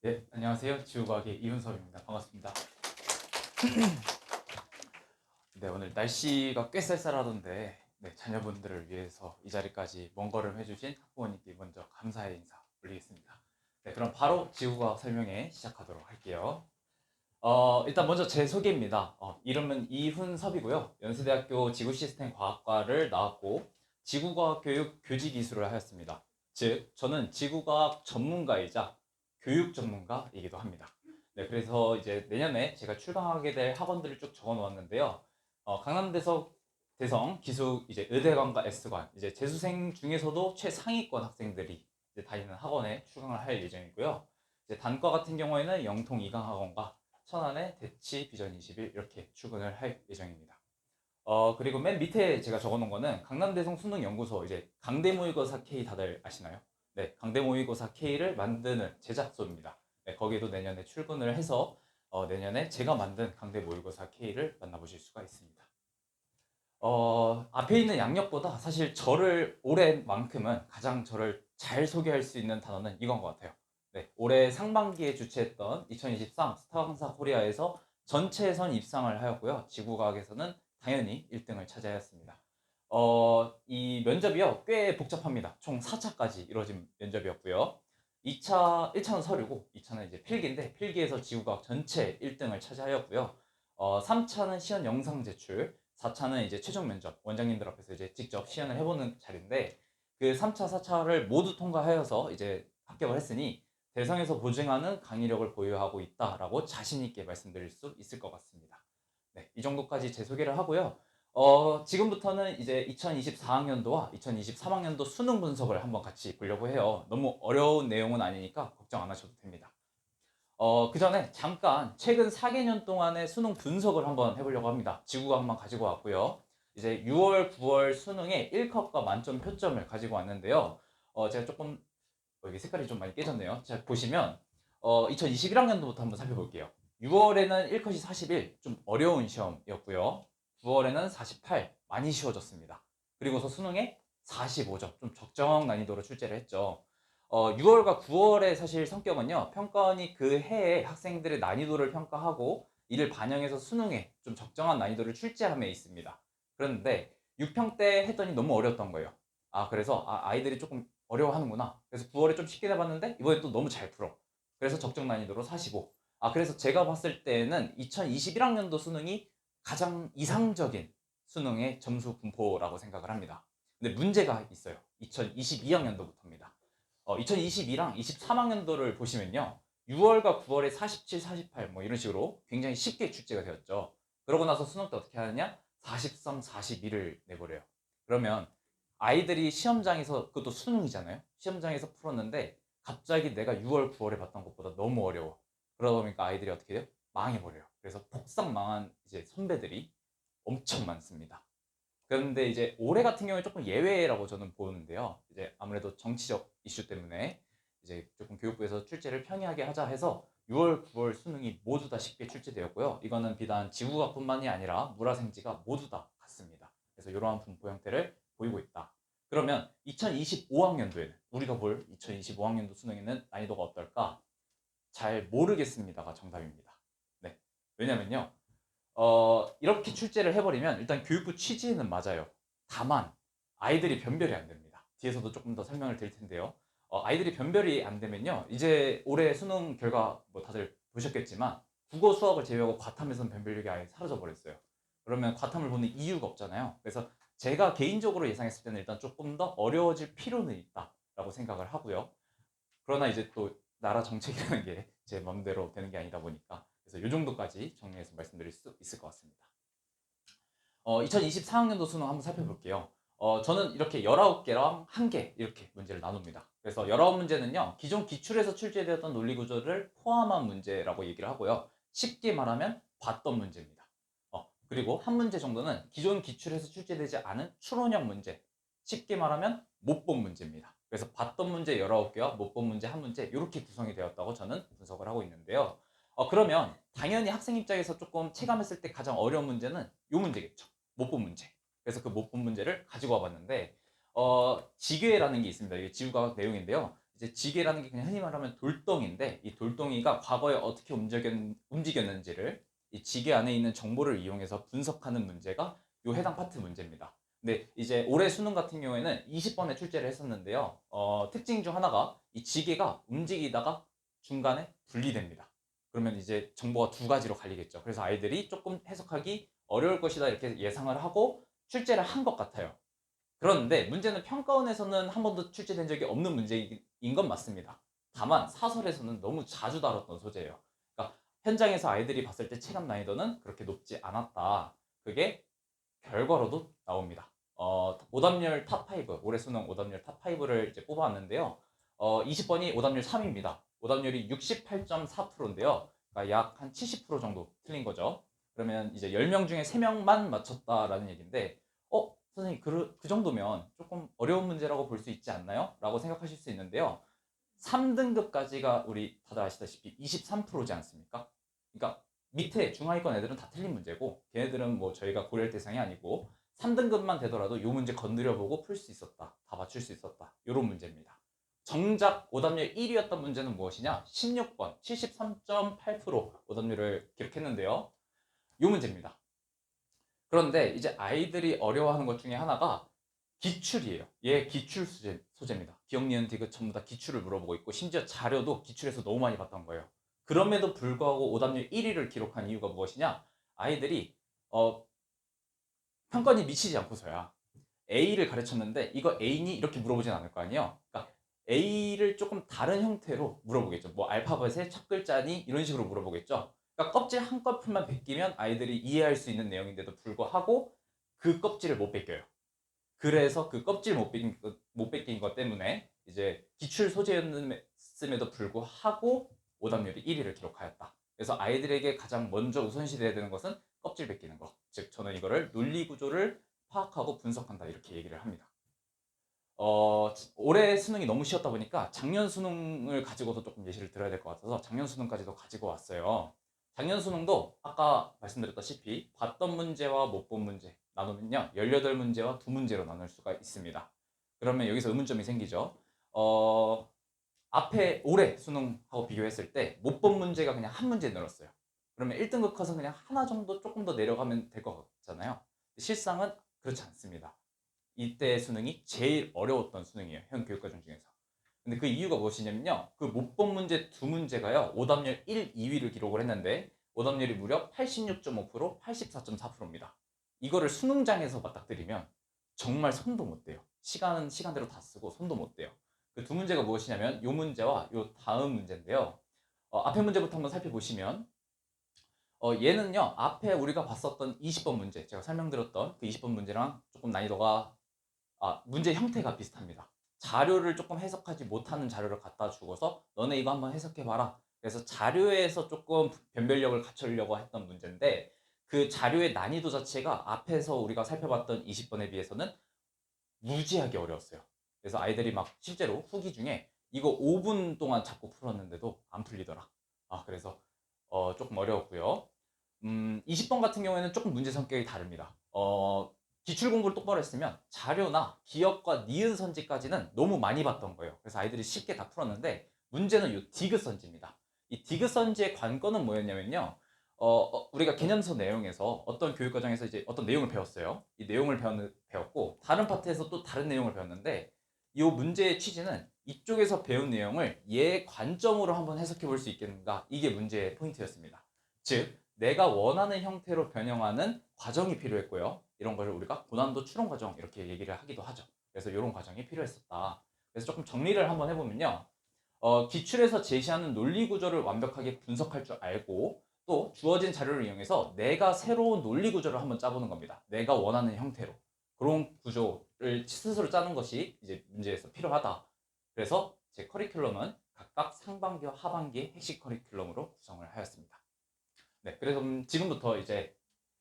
네, 안녕하세요. 지구과학의 이훈섭입니다. 반갑습니다. 네, 오늘 날씨가 꽤 쌀쌀하던데 자녀분들을 위해서 이 자리까지 먼 걸음 해주신 학부모님께 먼저 감사의 인사 올리겠습니다. 네, 그럼 바로 지구과학 설명회 시작하도록 할게요. 일단 먼저 제 소개입니다. 이름은 이훈섭이고요. 연세대학교 지구시스템과학과를 나왔고 지구과학 교육 교직 이수를 하였습니다. 즉, 저는 지구과학 전문가이자 교육 전문가이기도 합니다. 네, 그래서 이제 내년에 제가 출강하게 될 학원들을 쭉 적어 놓았는데요. 대성, 기숙, 이제 의대관과 S관, 이제 재수생 중에서도 최상위권 학생들이 이제 다니는 학원에 출강을 할 예정이고요. 이제 단과 같은 경우에는 영통 이강학원과 천안의 대치 비전 21 이렇게 출근을 할 예정입니다. 그리고 맨 밑에 제가 적어놓은 거는 강남대성 수능연구소 이제 강대모의고사 K 다들 아시나요? 네, 강대모의고사 K를 만드는 제작소입니다. 네, 거기에도 내년에 출근을 해서 내년에 제가 만든 강대모의고사 K를 만나보실 수가 있습니다. 앞에 있는 양력보다 사실 저를 올해만큼은 가장 저를 잘 소개할 수 있는 단어는 이건 것 같아요. 네, 올해 상반기에 주최했던 2023 스타 강사 코리아에서 전체 예선 입상을 하였고요. 지구과학에서는 당연히 1등을 차지하였습니다. 이 면접이요, 꽤 복잡합니다. 총 4차까지 이루어진 면접이었고요. 1차는 서류고, 2차는 이제 필기인데, 필기에서 지구과학 전체 1등을 차지하였고요. 3차는 시연 영상 제출, 4차는 이제 최종 면접, 원장님들 앞에서 이제 직접 시연을 해보는 자리인데, 그 3차, 4차를 모두 통과하여서 이제 합격을 했으니, 대상에서 보증하는 강의력을 보유하고 있다라고 자신있게 말씀드릴 수 있을 것 같습니다. 네, 이 정도까지 제 소개를 하고요. 지금부터는 이제 2024학년도와 2023학년도 수능 분석을 한번 같이 보려고 해요. 너무 어려운 내용은 아니니까 걱정 안 하셔도 됩니다. 그 전에 잠깐 최근 4개년 동안의 수능 분석을 한번 해보려고 합니다. 지구과학만 가지고 왔고요. 이제 6월, 9월 수능에 1컷과 만점 표점을 가지고 왔는데요. 제가 조금 여기 색깔이 좀 많이 깨졌네요. 자, 보시면 2021학년도부터 한번 살펴볼게요. 6월에는 1컷이 41, 좀 어려운 시험이었고요. 9월에는 48, 많이 쉬워졌습니다. 그리고서 수능에 45점, 좀 적정 난이도로 출제를 했죠. 6월과 9월의 사실 성격은요, 평가원이 그 해에 학생들의 난이도를 평가하고 이를 반영해서 수능에 좀 적정한 난이도를 출제함에 있습니다. 그런데 6평 때 했더니 너무 어려웠던 거예요. 그래서 아이들이 조금 어려워하는구나. 그래서 9월에 좀 쉽게 내봤는데 이번에 또 너무 잘 풀어. 그래서 적정 난이도로 45. 그래서 제가 봤을 때는 2021학년도 수능이 가장 이상적인 수능의 점수 분포라고 생각을 합니다. 근데 문제가 있어요. 2022학년도부터입니다. 2022랑 23학년도를 보시면요. 6월과 9월에 47, 48 뭐 이런 식으로 굉장히 쉽게 출제가 되었죠. 그러고 나서 수능 때 어떻게 하느냐? 43, 42를 내버려요. 그러면 아이들이 시험장에서, 그것도 수능이잖아요. 시험장에서 풀었는데 갑자기 내가 6월, 9월에 봤던 것보다 너무 어려워. 그러다 보니까 아이들이 어떻게 돼요? 망해버려요. 그래서 폭삭 망한 이제 선배들이 엄청 많습니다. 그런데 이제 올해 같은 경우에 조금 예외라고 저는 보는데요. 이제 아무래도 정치적 이슈 때문에 이제 조금 교육부에서 출제를 편의하게 하자 해서 6월, 9월 수능이 모두 다 쉽게 출제되었고요. 이거는 비단 지구과뿐만이 아니라 물화생지가 모두 다 같습니다. 그래서 이러한 분포 형태를 보이고 있다. 그러면 2025학년도에는 우리가 볼 2025학년도 수능에는 난이도가 어떨까? 잘 모르겠습니다가 정답입니다. 네. 왜냐면요. 이렇게 출제를 해버리면 일단 교육부 취지는 맞아요. 다만 아이들이 변별이 안 됩니다. 뒤에서도 조금 더 설명을 드릴 텐데요. 아이들이 변별이 안 되면요. 이제 올해 수능 결과 뭐 다들 보셨겠지만 국어 수학을 제외하고 과탐에서는 변별력이 아예 사라져 버렸어요. 그러면 과탐을 보는 이유가 없잖아요. 그래서 제가 개인적으로 예상했을 때는 일단 조금 더 어려워질 필요는 있다라고 생각을 하고요. 그러나 이제 또 나라 정책이라는 게 제 맘대로 되는 게 아니다 보니까 그래서 이 정도까지 정리해서 말씀드릴 수 있을 것 같습니다. 2024학년도 수능 한번 살펴볼게요. 저는 이렇게 19개랑 1개 이렇게 문제를 나눕니다. 그래서 19문제는요. 기존 기출에서 출제되었던 논리 구조를 포함한 문제라고 얘기를 하고요. 쉽게 말하면 봤던 문제입니다. 그리고 한 문제 정도는 기존 기출에서 출제되지 않은 추론형 문제. 쉽게 말하면 못 본 문제입니다. 그래서 봤던 문제 19개와 못 본 문제 한 문제 이렇게 구성이 되었다고 저는 분석을 하고 있는데요. 그러면 당연히 학생 입장에서 조금 체감했을 때 가장 어려운 문제는 이 문제겠죠. 못 본 문제. 그래서 그 못 본 문제를 가지고 와봤는데 지괴라는 게 있습니다. 이게 지구과학 내용인데요. 이제 지게라는 게 그냥 흔히 말하면 돌덩이인데 이 돌덩이가 과거에 어떻게 움직였는지를 이 지게 안에 있는 정보를 이용해서 분석하는 문제가 요 해당 파트 문제입니다. 근데 이제 올해 수능 같은 경우에는 20번에 출제를 했었는데요. 특징 중 하나가 이 지게가 움직이다가 중간에 분리됩니다. 그러면 이제 정보가 두 가지로 갈리겠죠. 그래서 아이들이 조금 해석하기 어려울 것이다 이렇게 예상을 하고 출제를 한 것 같아요. 그런데 문제는 평가원에서는 한 번도 출제된 적이 없는 문제인 건 맞습니다. 다만 사설에서는 너무 자주 다뤘던 소재예요. 그러니까 현장에서 아이들이 봤을 때 체감 난이도는 그렇게 높지 않았다. 그게 결과로도 나옵니다. 오답률 탑5, 올해 수능 오답률 탑5를 이제 뽑아왔는데요. 20번이 오답률 3입니다. 오답률이 68.4%인데요. 그러니까 약 한 70% 정도 틀린 거죠. 그러면 이제 10명 중에 3명만 맞췄다라는 얘기인데, 선생님, 그 정도면 조금 어려운 문제라고 볼 수 있지 않나요? 라고 생각하실 수 있는데요. 3등급까지가 우리 다들 아시다시피 23%지 않습니까? 그러니까 밑에 중하위권 애들은 다 틀린 문제고 걔네들은 뭐 저희가 고려할 대상이 아니고 3등급만 되더라도 이 문제 건드려보고 풀 수 있었다. 다 맞출 수 있었다. 이런 문제입니다. 정작 오답률 1위였던 문제는 무엇이냐? 16번 73.8% 오답률을 기록했는데요. 이 문제입니다. 그런데 이제 아이들이 어려워하는 것 중에 하나가 기출이에요. 얘 기출 소재입니다. 기억, 니은, 디귿 전부 다 기출을 물어보고 있고 심지어 자료도 기출에서 너무 많이 봤던 거예요. 그럼에도 불구하고 오답률 1위를 기록한 이유가 무엇이냐? 아이들이 평가원이 미치지 않고서야 A를 가르쳤는데 이거 A니? 이렇게 물어보진 않을 거 아니에요. 그러니까 A를 조금 다른 형태로 물어보겠죠. 뭐 알파벳의 첫 글자니? 이런 식으로 물어보겠죠. 그러니까 껍질 한 껍질만 벗기면 아이들이 이해할 수 있는 내용인데도 불구하고 그 껍질을 못 벗겨요. 그래서 그 껍질 못 벗긴 것 때문에 이제 기출 소재였음에도 불구하고 오답률이 1위를 기록하였다. 그래서 아이들에게 가장 먼저 우선시돼야 되는 것은 껍질 벗기는 것. 즉 저는 이거를 논리 구조를 파악하고 분석한다 이렇게 얘기를 합니다. 올해 수능이 너무 쉬웠다 보니까 작년 수능을 가지고도 조금 예시를 들어야 될 것 같아서 작년 수능까지도 가지고 왔어요. 작년 수능도 아까 말씀드렸다시피 봤던 문제와 못 본 문제 나누면요 18문제와 2문제로 나눌 수가 있습니다. 그러면 여기서 의문점이 생기죠. 앞에 올해 수능하고 비교했을 때 못 본 문제가 그냥 한 문제 늘었어요. 그러면 1등급 커서 그냥 하나 정도 조금 더 내려가면 될 것 같잖아요. 실상은 그렇지 않습니다. 이때 수능이 제일 어려웠던 수능이에요. 현 교육과정 중에서. 근데 그 이유가 무엇이냐면요. 그 못 본 문제 두 문제가요. 오답률 1, 2위를 기록을 했는데 오답률이 무려 86.5%, 84.4%입니다. 이거를 수능장에서 맞닥뜨리면 정말 손도 못 대요. 시간은 시간대로 다 쓰고 손도 못 대요. 그 두 문제가 무엇이냐면 이 문제와 이 다음 문제인데요. 앞에 문제부터 한번 살펴보시면 얘는요. 앞에 우리가 봤었던 20번 문제, 제가 설명드렸던 그 20번 문제랑 조금 난이도가 문제 형태가 비슷합니다. 자료를 조금 해석하지 못하는 자료를 갖다 주고서 너네 이거 한번 해석해봐라. 그래서 자료에서 조금 변별력을 갖추려고 했던 문제인데 그 자료의 난이도 자체가 앞에서 우리가 살펴봤던 20번에 비해서는 무지하게 어려웠어요. 그래서 아이들이 막 실제로 후기 중에 이거 5분 동안 잡고 풀었는데도 안 풀리더라. 그래서 조금 어려웠고요. 20번 같은 경우에는 조금 문제 성격이 다릅니다. 기출 공부를 똑바로 했으면 자료나 기억과 니은 선지까지는 너무 많이 봤던 거예요. 그래서 아이들이 쉽게 다 풀었는데 문제는 이 디귿 선지입니다. 이 디귿 선지의 관건은 뭐였냐면요. 우리가 개념서 내용에서 어떤 교육 과정에서 이제 어떤 내용을 배웠어요. 이 내용을 배웠고 다른 파트에서 또 다른 내용을 배웠는데 이 문제의 취지는 이쪽에서 배운 내용을 얘 관점으로 한번 해석해 볼 수 있겠는가 이게 문제의 포인트였습니다. 즉 내가 원하는 형태로 변형하는 과정이 필요했고요. 이런 것을 우리가 고난도 추론 과정 이렇게 얘기를 하기도 하죠. 그래서 이런 과정이 필요했었다. 그래서 조금 정리를 한번 해보면요. 기출에서 제시하는 논리 구조를 완벽하게 분석할 줄 알고 또 주어진 자료를 이용해서 내가 새로운 논리 구조를 한번 짜보는 겁니다. 내가 원하는 형태로. 그런 구조를 스스로 짜는 것이 이제 문제에서 필요하다. 그래서 제 커리큘럼은 각각 상반기와 하반기의 핵심 커리큘럼으로 구성을 하였습니다. 네, 그래서 지금부터 이제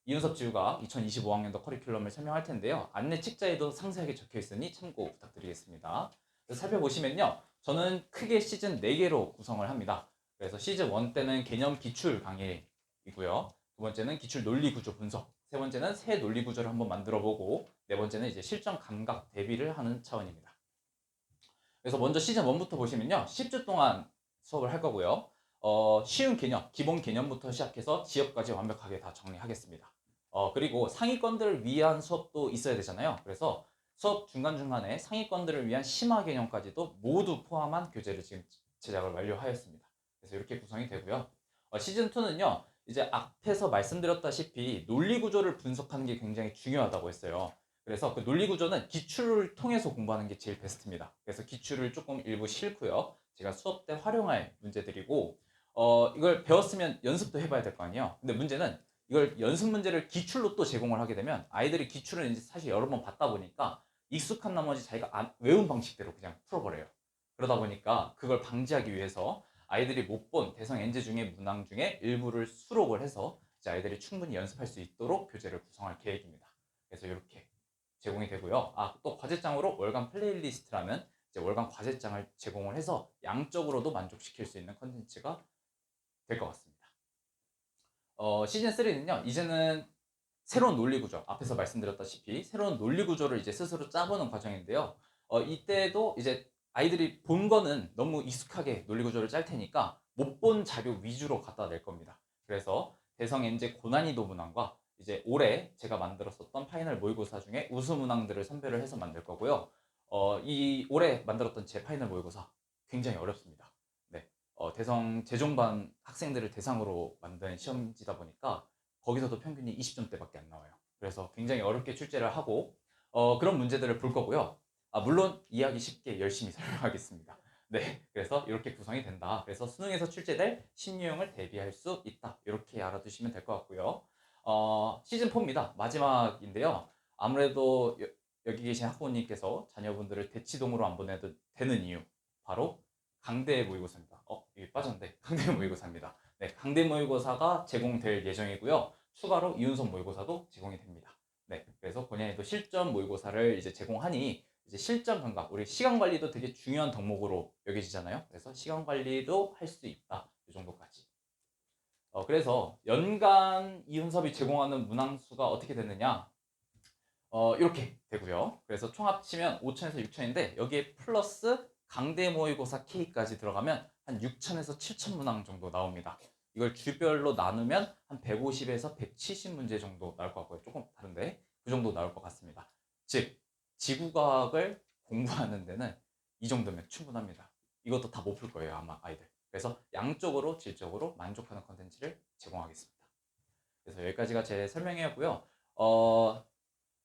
이윤섭 지우가 2025학년도 커리큘럼을 설명할 텐데요. 안내 책자에도 상세하게 적혀 있으니 참고 부탁드리겠습니다. 살펴보시면요. 저는 크게 시즌 4개로 구성을 합니다. 그래서 시즌 1 때는 개념 기출 강의이고요. 두 번째는 기출 논리 구조 분석, 세 번째는 새 논리 구조를 한번 만들어 보고 네 번째는 이제 실전 감각 대비를 하는 차원입니다. 그래서 먼저 시즌 1부터 보시면요. 10주 동안 수업을 할 거고요. 쉬운 개념, 기본 개념부터 시작해서 지역까지 완벽하게 다 정리하겠습니다. 그리고 상위권들을 위한 수업도 있어야 되잖아요. 그래서 수업 중간중간에 상위권들을 위한 심화 개념까지도 모두 포함한 교재를 지금 제작을 완료하였습니다. 그래서 이렇게 구성이 되고요. 시즌 2는요. 이제 앞에서 말씀드렸다시피 논리 구조를 분석하는 게 굉장히 중요하다고 했어요. 그래서 그 논리 구조는 기출을 통해서 공부하는 게 제일 베스트입니다. 그래서 기출을 조금 일부 싣고요. 제가 수업 때 활용할 문제들이고, 이걸 배웠으면 연습도 해봐야 될 거 아니에요. 근데 문제는 이걸 연습 문제를 기출로 또 제공을 하게 되면 아이들이 기출을 이제 사실 여러 번 받다 보니까 익숙한 나머지 자기가 외운 방식대로 그냥 풀어버려요. 그러다 보니까 그걸 방지하기 위해서 아이들이 못 본 대성 엔제 중에 문항 중에 일부를 수록을 해서 이제 아이들이 충분히 연습할 수 있도록 교재를 구성할 계획입니다. 그래서 이렇게 제공이 되고요. 또 과제장으로 월간 플레이리스트라는 이제 월간 과제장을 제공을 해서 양적으로도 만족시킬 수 있는 컨텐츠가 될 것 같습니다. 시즌 3는요. 이제는 새로운 논리 구조, 앞에서 말씀드렸다시피 새로운 논리 구조를 이제 스스로 짜보는 과정인데요. 이때도 이제 아이들이 본 거는 너무 익숙하게 논리 구조를 짤 테니까 못 본 자료 위주로 갖다 낼 겁니다. 그래서 대성 엔제 고난이도 문항과 이제 올해 제가 만들었었던 파이널 모의고사 중에 우수 문항들을 선별을 해서 만들 거고요. 이 올해 만들었던 제 파이널 모의고사 굉장히 어렵습니다. 네, 대성 재종반 학생들을 대상으로 만든 시험지다 보니까 거기서도 평균이 20점대밖에 안 나와요. 그래서 굉장히 어렵게 출제를 하고 그런 문제들을 볼 거고요. 물론 이해하기 쉽게 열심히 설명하겠습니다. 네, 그래서 이렇게 구성이 된다. 그래서 수능에서 출제될 신유형을 대비할 수 있다. 이렇게 알아두시면 될 것 같고요. 시즌 4입니다. 마지막인데요. 아무래도 여기 계신 학부모님께서 자녀분들을 대치동으로 안 보내도 되는 이유 바로 강대 모의고사입니다. 이게 빠졌는데 강대 모의고사입니다. 네, 강대 모의고사가 제공될 예정이고요. 추가로 이윤선 모의고사도 제공이 됩니다. 네, 그래서 본인도 실전 모의고사를 이제 제공하니 이제 실전 감각, 우리 시간 관리도 되게 중요한 덕목으로 여겨지잖아요. 그래서 시간 관리도 할 수 있다. 이 정도까지. 그래서 연간 이윤섭이 제공하는 문항수가 어떻게 되느냐? 이렇게 되고요. 그래서 총 합치면 5천에서 6천인데 여기에 플러스 강대 모의고사 K까지 들어가면 한 6천에서 7천 문항 정도 나옵니다. 이걸 주별로 나누면 한 150에서 170 문제 정도 나올 것 같고요. 조금 다른데 그 정도 나올 것 같습니다. 즉 지구과학을 공부하는 데는 이 정도면 충분합니다. 이것도 다 못 풀 거예요 아마 아이들. 그래서 양쪽으로 질적으로 만족하는 컨텐츠를 제공하겠습니다. 그래서 여기까지가 제 설명이었고요.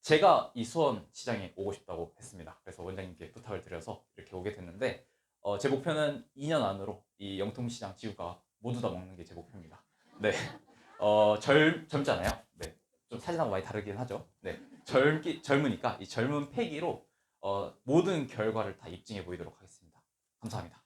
제가 이 수원 시장에 오고 싶다고 했습니다. 그래서 원장님께 부탁을 드려서 이렇게 오게 됐는데 제 목표는 2년 안으로 이 영통시장 지구가 모두 다 먹는 게 제 목표입니다. 네, 젊잖아요. 네, 좀 사진하고 많이 다르긴 하죠. 네, 젊으니까 이 젊은 패기로 모든 결과를 다 입증해 보이도록 하겠습니다. 감사합니다.